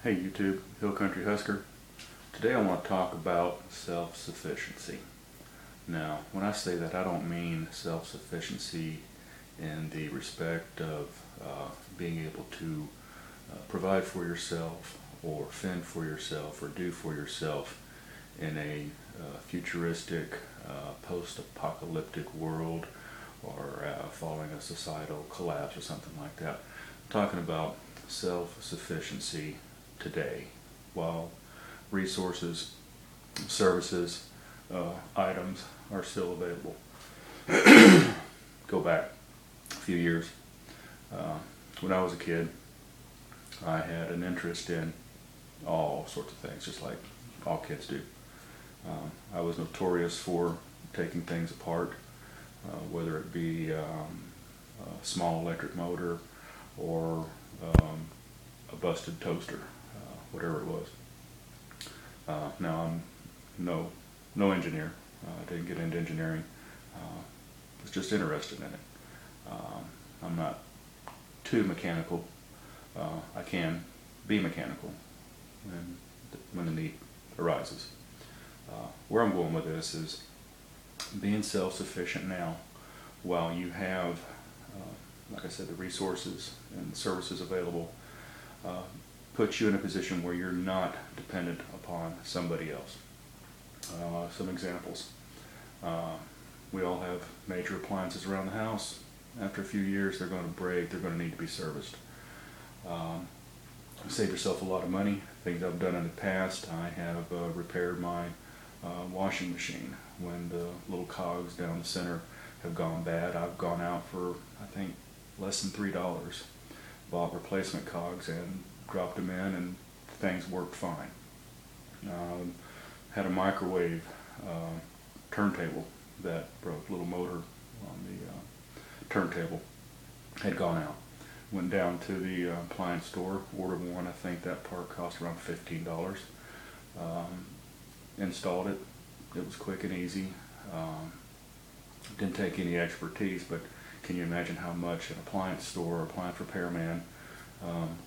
Hey YouTube, Hill Country Husker. Today I want to talk about self-sufficiency. Now, when I say that, I don't mean self-sufficiency in the respect of being able to provide for yourself or fend for yourself or do for yourself in a futuristic, post-apocalyptic world or following a societal collapse or something like that. I'm talking about self-sufficiency today, while resources, services, items are still available. Go back a few years. When I was a kid, I had an interest in all sorts of things, just like all kids do. I was notorious for taking things apart, whether it be a small electric motor or a busted toaster, whatever it was. Now I'm no engineer. I didn't get into engineering. Was just interested in it. I'm not too mechanical. I can be mechanical when the need arises. Where I'm going with this is being self-sufficient now, while you have, like I said, the resources and services available, puts you in a position where you're not dependent upon somebody else. Some examples. We all have major appliances around the house. After a few years, they're going to break, they're going to need to be serviced. Save yourself a lot of money. Things I've done in the past, I have repaired my washing machine. When the little cogs down the center have gone bad, I've gone out for, I think, less than $3. Bought replacement cogs and dropped them in, and things worked fine. Had a microwave turntable that broke. Little motor on the turntable had gone out. Went down to the appliance store, ordered one. I think that part cost around $15. Installed it. It was quick and easy. Didn't take any expertise, but can you imagine how much an appliance store or appliance repairman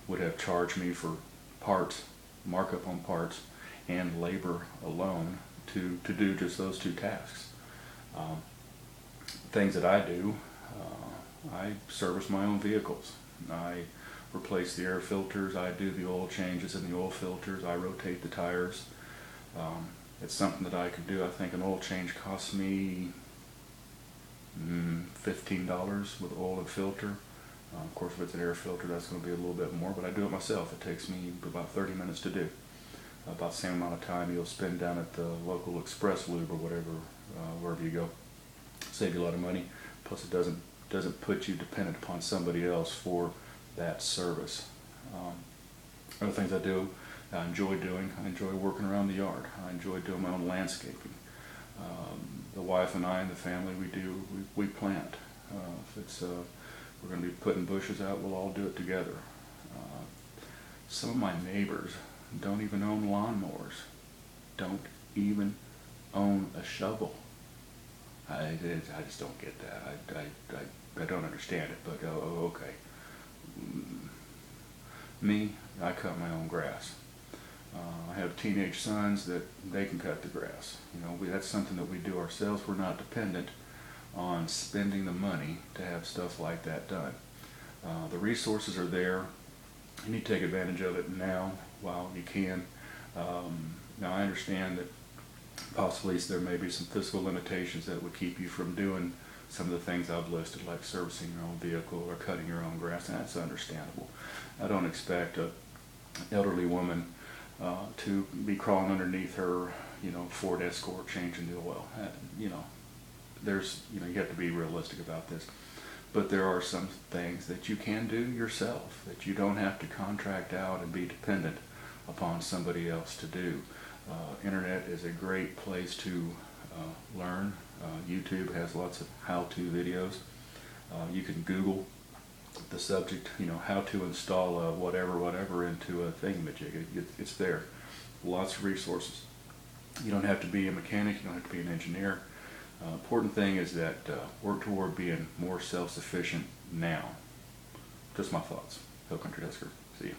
would have charged me for parts, markup on parts, and labor alone to do just those two tasks. Things that I do, I service my own vehicles. I replace the air filters, I do the oil changes in the oil filters, I rotate the tires. It's something that I could do. I think an oil change costs me $15 with oil and filter. Of course, if it's an air filter, that's going to be a little bit more, but I do it myself. It takes me about 30 minutes to do. About the same amount of time you'll spend down at the local Express Lube or whatever, wherever you go. Save you a lot of money. Plus, it doesn't put you dependent upon somebody else for that service. Other things I do, I enjoy doing. I enjoy working around the yard. I enjoy doing my own landscaping. The wife and I and the family, we plant. If it's we're going to be putting bushes out, we'll all do it together. Some of my neighbors don't even own lawnmowers, don't even own a shovel. I just don't get that. I don't understand it, but okay. Me, I cut my own grass. I have teenage sons that they can cut the grass. You know, that's something that we do ourselves. We're not dependent on spending the money to have stuff like that done. The resources are there. You need to take advantage of it now while you can. Now I understand that possibly there may be some fiscal limitations that would keep you from doing some of the things I've listed, like servicing your own vehicle or cutting your own grass, and that's understandable. I don't expect an elderly woman to be crawling underneath her, Ford Escort changing the oil. You have to be realistic about this. But there are some things that you can do yourself, that you don't have to contract out and be dependent upon somebody else to do. Internet is a great place to learn. YouTube has lots of how-to videos. You can Google the subject, how to install a whatever into a thingamajig. It's there. Lots of resources. You don't have to be a mechanic, you don't have to be an engineer. Important thing is that work toward being more self-sufficient now. Just my thoughts. Hill Country Husker. See you.